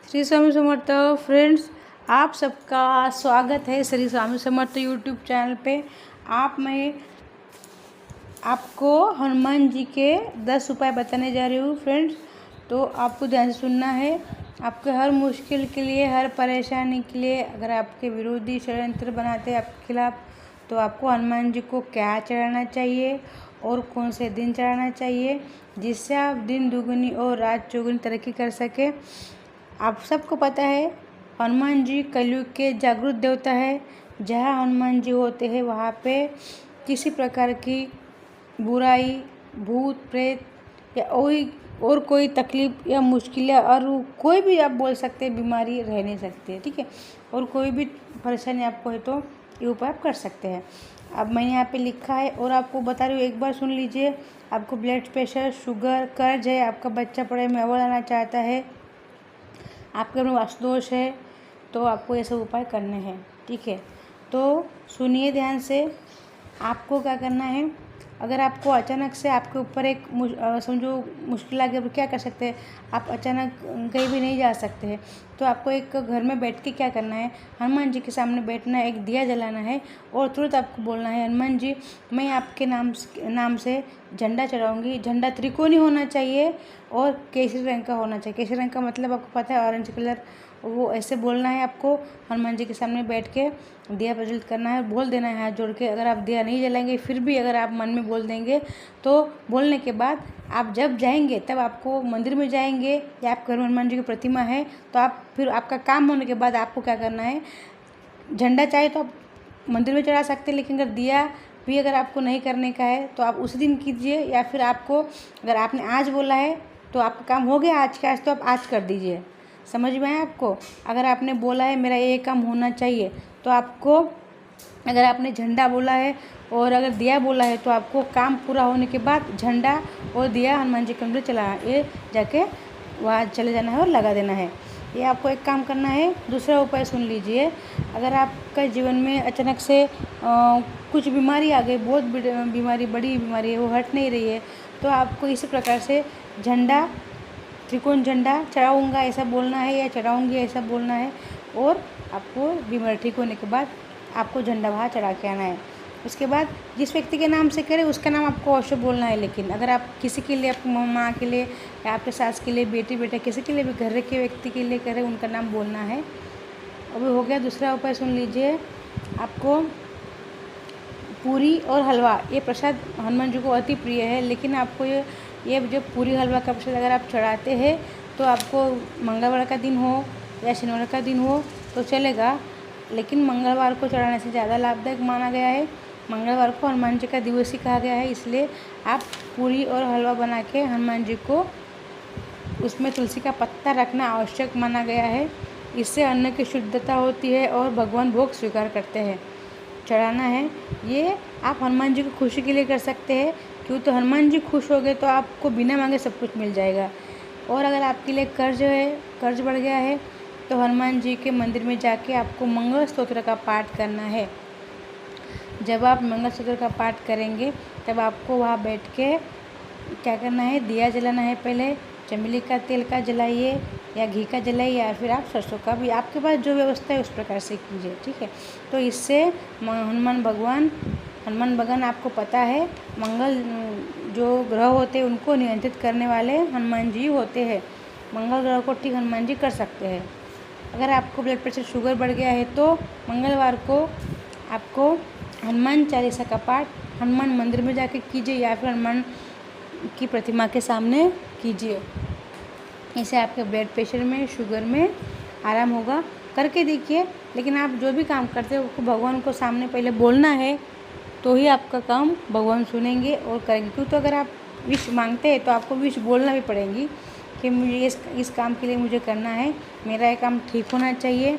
Shri Swami Samarth friends, आप सबका स्वागत है श्री स्वामी समर्थ यूट्यूब चैनल पे। मैं आपको हनुमान जी के 10 उपाय बताने जा रही हूँ फ्रेंड्स। तो आपको ध्यान से सुनना है। आपके हर मुश्किल के लिए, हर परेशानी के लिए, अगर आपके विरोधी षड्यंत्र बनाते हैं आपके खिलाफ, तो आपको हनुमान जी को क्या चढ़ाना चाहिए और कौन से दिन चढ़ाना चाहिए, जिससे आप दिन दुगुनी और रात चौगुनी तरक्की कर सके। आप सबको पता है हनुमान जी कलयुग के जागृत देवता है। जहाँ हनुमान जी होते हैं वहाँ पे किसी प्रकार की बुराई, भूत प्रेत या और कोई तकलीफ या मुश्किलें और कोई भी आप बोल सकते हैं बीमारी रह नहीं सकती है, ठीक है। और कोई भी परेशानी आपको है तो ये उपाय आप कर सकते हैं। अब मैं यहाँ पे लिखा है और आपको बता रही हूँ, एक बार सुन लीजिए। आपको ब्लड प्रेशर, शुगर, कर्ज है, आपका बच्चा पढ़ाई में अव्वल आना चाहता है, आपके में वास्तु दोष है, तो आपको ये सब उपाय करने हैं, ठीक है। तो सुनिए ध्यान से। आपको क्या करना है, अगर आपको अचानक से आपके ऊपर एक समझो मुश्किल आ गई, तो क्या कर सकते हैं आप। अचानक कहीं भी नहीं जा सकते हैं तो आपको एक घर में बैठ के क्या करना है, हनुमान जी के सामने बैठना है, एक दिया जलाना है और तुरंत आपको बोलना है, हनुमान जी मैं आपके नाम से झंडा चढ़ाऊँगी। झंडा त्रिकोणी होना चाहिए और केसरी रंग का होना चाहिए। केसरी रंग का मतलब आपको पता है, ऑरेंज कलर। वो ऐसे बोलना है आपको, हनुमान जी के सामने बैठ के दिया प्रज्वलित करना है, बोल देना है हाथ जोड़ के। अगर आप दिया नहीं जलाएंगे, फिर भी अगर आप मन में बोल देंगे, तो बोलने के बाद आप जब जाएंगे, तब आपको मंदिर में जाएंगे या आपके घर में हनुमान जी की प्रतिमा है, तो आप फिर आपका काम होने के बाद आपको क्या करना है, झंडा चाहे तो आप मंदिर में चढ़ा सकते हैं, लेकिन अगर दिया भी अगर आपको नहीं करने का है तो आप उस दिन कीजिए। या फिर आपको अगर आपने आज बोला है तो आपका काम हो गया आज के आज, तो आप आज कर दीजिए। समझ में आया आपको। अगर आपने बोला है मेरा ये काम होना चाहिए, तो आपको, अगर आपने झंडा बोला है और अगर दिया बोला है, तो आपको काम पूरा होने के बाद झंडा और दिया हनुमान जी के अंदर चलाना, ये जाके वहाँ चले जाना है और लगा देना है। ये आपको एक काम करना है। दूसरा उपाय सुन लीजिए। अगर आपका जीवन में अचानक से कुछ बीमारी आ गई, बहुत बीमारी, बड़ी बीमारी है, वो हट नहीं रही है, तो आपको इसी प्रकार से झंडा, त्रिकोण झंडा चढ़ाऊँगा ऐसा बोलना है या चढ़ाऊँगी ऐसा बोलना है, और आपको बीमारी ठीक होने के बाद आपको झंडा वहाँ चढ़ा के आना है। उसके बाद जिस व्यक्ति के नाम से करें उसका नाम आपको अवश्य बोलना है। लेकिन अगर आप किसी के लिए, आपकी माँ के लिए या आपके सास के लिए, बेटी बेटा किसी के लिए भी, घर के व्यक्ति के लिए करें, उनका नाम बोलना है। अभी हो गया। दूसरा उपाय सुन लीजिए। आपको पूरी और हलवा, ये प्रसाद हनुमान जी को अति प्रिय है, लेकिन आपको ये जो पूरी हलवा का प्रसाद अगर आप चढ़ाते हैं, तो आपको मंगलवार का दिन हो या शनिवार का दिन हो तो चलेगा, लेकिन मंगलवार को चढ़ाने से ज़्यादा लाभदायक माना गया है। मंगलवार को हनुमान जी का दिवस ही कहा गया है, इसलिए आप पूरी और हलवा बना के हनुमान जी को, उसमें तुलसी का पत्ता रखना आवश्यक माना गया है। इससे अन्न की शुद्धता होती है और भगवान भोग स्वीकार करते हैं। चढ़ाना है, ये आप हनुमान जी की खुशी के लिए कर सकते हैं, क्यों तो हनुमान जी खुश हो गए तो आपको बिना मांगे सब कुछ मिल जाएगा। और अगर आपके लिए कर्ज बढ़ गया है, तो हनुमान जी के मंदिर में जाके आपको मंगल स्तोत्र का पाठ करना है। जब आप मंगल स्तोत्र का पाठ करेंगे, तब आपको वहाँ बैठ के क्या करना है, दिया जलाना है। पहले चमेली का तेल का जलाइए या घी का जलाइए, या फिर आप सरसों का भी, आपके पास जो व्यवस्था है उस प्रकार से कीजिए, ठीक है। तो इससे हनुमान भगवान आपको पता है, मंगल जो ग्रह होते हैं उनको नियंत्रित करने वाले हनुमान जी होते हैं। मंगल ग्रह को ठीक हनुमान जी कर सकते हैं। अगर आपको ब्लड प्रेशर, शुगर बढ़ गया है, तो मंगलवार को आपको हनुमान चालीसा का पाठ हनुमान मंदिर में जाके कीजिए या फिर हनुमान की प्रतिमा के सामने कीजिए। इससे आपके ब्लड प्रेशर में, शुगर में आराम होगा। करके देखिए। लेकिन आप जो भी काम करते हो उसको भगवान को सामने पहले बोलना है, तो ही आपका काम भगवान सुनेंगे और करेंगे। क्यों तो अगर आप विश मांगते हैं तो आपको विश बोलना भी पड़ेगी कि मुझे इस काम के लिए मुझे करना है, मेरा ये काम ठीक होना चाहिए,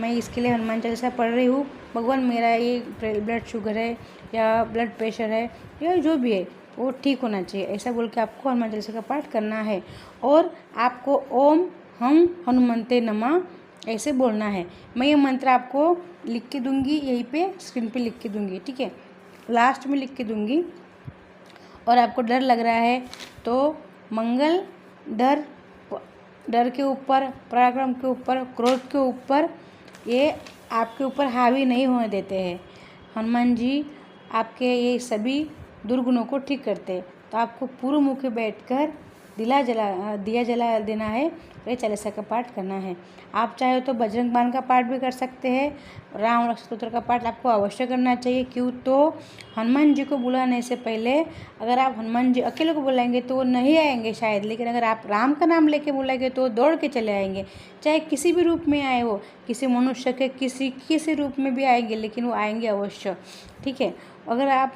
मैं इसके लिए हनुमान चालीसा पढ़ रही हूँ, भगवान मेरा ये ब्लड शुगर है या ब्लड प्रेशर है या जो भी है वो ठीक होना चाहिए, ऐसा बोल के आपको हनुमान चालीसा का पाठ करना है। और आपको ओम हम हनुमंते नमः ऐसे बोलना है। मैं ये मंत्र आपको लिख के दूंगी, यहीं पे स्क्रीन पे लिख के दूंगी, ठीक है, लास्ट में लिख के दूंगी। और आपको डर लग रहा है तो मंगल डर डर के ऊपर, पराक्रम के ऊपर, क्रोध के ऊपर ये आपके ऊपर हावी नहीं होने देते हैं। हनुमान जी आपके ये सभी दुर्गुणों को ठीक करते हैं। तो आपको पूर्व मुख बैठकर दिया जला देना है और ये चालीसा का पाठ करना है। आप चाहे तो बजरंग बाण का पाठ भी कर सकते हैं। राम स्तोत्र का पाठ आपको अवश्य करना चाहिए। क्यों? तो हनुमान जी को बुलाने से पहले अगर आप हनुमान जी अकेले को बुलाएंगे तो वो नहीं आएंगे शायद, लेकिन अगर आप राम का नाम लेके बुलाएंगे तो वो दौड़ के चले आएंगे। चाहे किसी भी रूप में आए, वो किसी मनुष्य के किसी रूप में भी आएंगे, लेकिन वो आएंगे अवश्य। ठीक है। अगर आप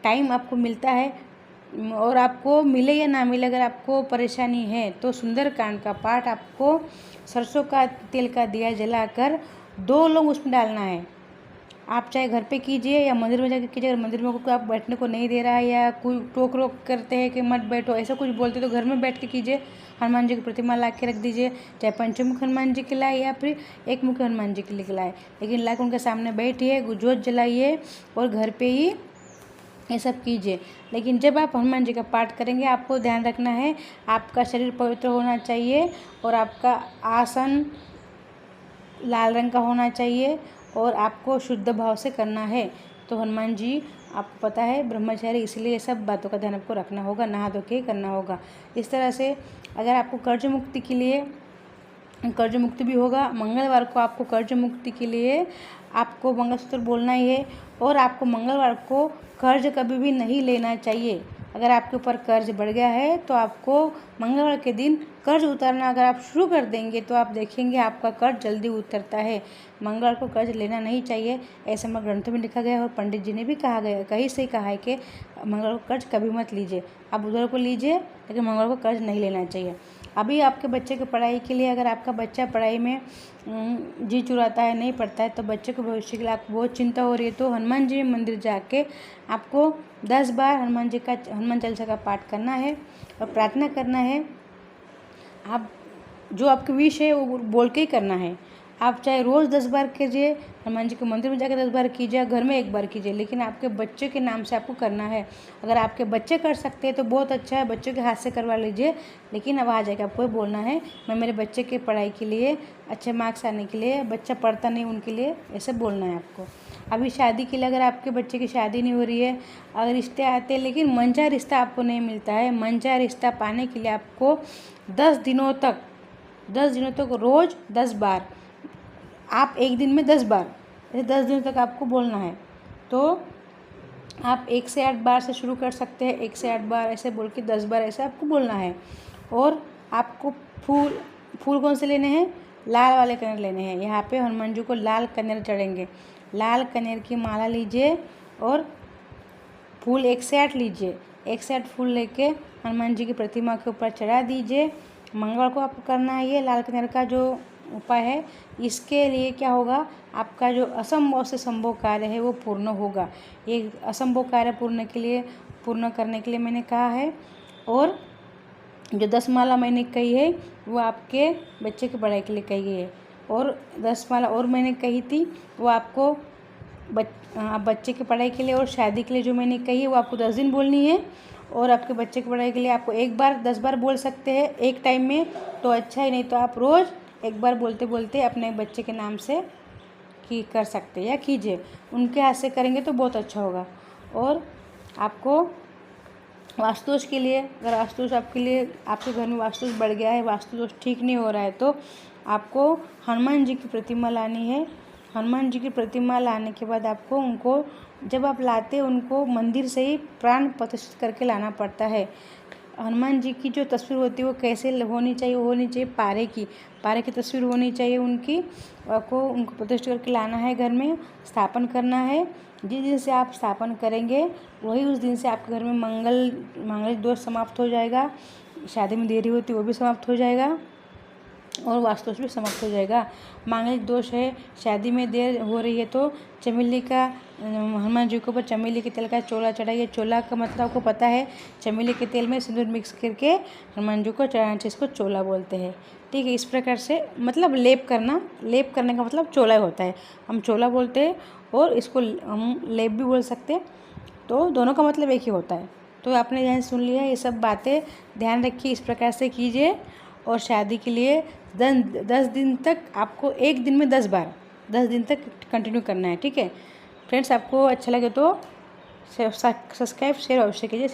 टाइम आपको मिलता है और आपको मिले या ना मिले, अगर आपको परेशानी है तो सुंदरकांड का पाठ आपको सरसों का तेल का दिया जलाकर 2 लौंग उसमें डालना है। आप चाहे घर पे कीजिए या मंदिर में जाकर कीजिए। अगर मंदिर में कोई आप बैठने को नहीं दे रहा है या कोई टोक रोक करते हैं कि मत बैठो, ऐसा कुछ बोलते तो घर में बैठ के कीजिए। हनुमान जी की प्रतिमा ला के रख दीजिए, चाहे पंचमुख हनुमान जी के लाए या फिर एक मुख हनुमान जी के लिए लाए, लेकिन ला के उनके सामने बैठिए, जोत जलाइए और घर पे ही ये सब कीजिए। लेकिन जब आप हनुमान जी का पाठ करेंगे आपको ध्यान रखना है आपका शरीर पवित्र होना चाहिए और आपका आसन लाल रंग का होना चाहिए और आपको शुद्ध भाव से करना है। तो हनुमान जी आपको पता है ब्रह्मचारी, इसलिए ये सब बातों का ध्यान आपको रखना होगा, नहा धो के करना होगा। इस तरह से अगर आपको कर्ज मुक्ति के लिए कर्ज मुक्ति भी होगा। मंगलवार को आपको कर्ज मुक्ति के लिए आपको मंगलसूत्र बोलना ही है और आपको मंगलवार को कर्ज कभी भी नहीं लेना चाहिए। अगर आपके ऊपर कर्ज बढ़ गया है तो आपको मंगलवार के दिन कर्ज उतारना अगर आप शुरू कर देंगे तो आप देखेंगे आपका कर्ज जल्दी उतरता है। मंगलवार को कर्ज लेना नहीं चाहिए, ऐसा हमारे ग्रंथों में लिखा गया है और पंडित जी ने भी कहा गया, कहीं से कहा है कि मंगलवार को कर्ज कभी मत लीजिए। आप बुधवार को लीजिए, लेकिन मंगलवार को कर्ज नहीं लेना चाहिए। अभी आपके बच्चे की पढ़ाई के लिए, अगर आपका बच्चा पढ़ाई में जी चुराता है, नहीं पढ़ता है, तो बच्चे को भविष्य के लिए आपको बहुत चिंता हो रही है, तो हनुमान जी मंदिर जाके आपको 10 बार हनुमान चालीसा का पाठ करना है और प्रार्थना करना है। आप जो आपकी विश है वो बोल के ही करना है। आप चाहे रोज़ 10 बार कीजिए, हनुमान जी के मंदिर में जाकर 10 बार कीजिए, घर में 1 बार कीजिए, लेकिन आपके बच्चे के नाम से आपको करना है। अगर आपके बच्चे कर सकते हैं तो बहुत अच्छा है, बच्चों के हाथ से करवा लीजिए, लेकिन अब आ जाएगा आपको बोलना है मैं मेरे बच्चे के पढ़ाई के लिए, अच्छे मार्क्स आने के लिए, बच्चा पढ़ता नहीं उनके लिए, ऐसे बोलना है आपको। अभी शादी के लिए, अगर आपके बच्चे की शादी नहीं हो रही है, अगर रिश्ते आते हैं लेकिन मनचाहा रिश्ता आपको नहीं मिलता है, मनचाहा रिश्ता पाने के लिए आपको 10 दिनों तक रोज़ 10 बार, आप एक दिन में 10 बार, ऐसे 10 दिनों तक आपको बोलना है। तो आप 1 से 8 बार से शुरू कर सकते हैं, 1 से 8 बार ऐसे बोल के 10 बार ऐसे आपको बोलना है। और आपको फूल कौन से लेने हैं? लाल वाले कनेर लेने हैं। यहाँ पे हनुमान जी को लाल कनेर चढ़ेंगे। लाल कनेर की माला लीजिए और फूल 1 से 8 लीजिए। 1 से 8 फूल लेके हनुमान जी की प्रतिमा के ऊपर चढ़ा दीजिए। मंगलवार को आपको करना है ये लाल कनेर का जो उपाय है। इसके लिए क्या होगा, आपका जो असंभव से संभव कार्य है वो पूर्ण होगा। ये असंभव कार्य पूर्ण करने के लिए मैंने कहा है। और जो 10 माला मैंने कही है वो आपके बच्चे की पढ़ाई के लिए कही गई है। और 10 माला और मैंने कही थी वो आपको बच्चे की पढ़ाई के लिए और शादी के लिए जो मैंने कही है वो आपको 10 दिन बोलनी है। और आपके बच्चे की पढ़ाई के लिए आपको 1 बार 10 बार बोल सकते हैं एक टाइम में, तो अच्छा ही, नहीं तो आप रोज़ 1 बार बोलते बोलते अपने बच्चे के नाम से कर सकते हैं या कीजिए। उनके हाथ से करेंगे तो बहुत अच्छा होगा। और आपको वास्तुदोष के लिए, अगर वास्तुदोष आपके लिए, आपके घर में वास्तुदोष बढ़ गया है, वास्तुदोष ठीक नहीं हो रहा है, तो आपको हनुमान जी की प्रतिमा लानी है। हनुमान जी की प्रतिमा लाने के बाद आपको उनको, जब आप लाते हैं उनको मंदिर से ही प्राण प्रतिष्ठित करके लाना पड़ता है। हनुमान जी की जो तस्वीर होती है वो कैसे होनी चाहिए? वो होनी चाहिए पारे की तस्वीर होनी चाहिए उनकी। आपको उनको प्रतिष्ठित करके लाना है, घर में स्थापन करना है। जिस दिन से आप स्थापन करेंगे वही उस दिन से आपके घर में मांगलिक दोष समाप्त हो जाएगा। शादी में देरी होती है वो भी समाप्त हो जाएगा और वास्तुदोष भी समाप्त हो जाएगा। मांगलिक दोष है, शादी में देर हो रही है, तो चमेली का, हनुमान जी के ऊपर चमेली के तेल का चोला चढ़ाइए। चोला का मतलब आपको पता है, चमेली के तेल में सिंदूर मिक्स करके हनुमान जी को चढ़ाना चाहिए, इसको चोला बोलते हैं। ठीक है, इस प्रकार से मतलब लेप करने का मतलब चोला होता है, हम चोला बोलते हैं और इसको हम लेप भी बोल सकते हैं, तो दोनों का मतलब एक ही होता है। तो आपने ध्यान सुन लिया, ये सब बातें ध्यान रखिए, इस प्रकार से कीजिए और शादी के लिए 10 दिन तक आपको एक दिन में 10 बार 10 दिन तक कंटिन्यू करना है। ठीक है फ्रेंड्स, आपको अच्छा लगे तो सब्सक्राइब शेयर अवश्य कीजिए।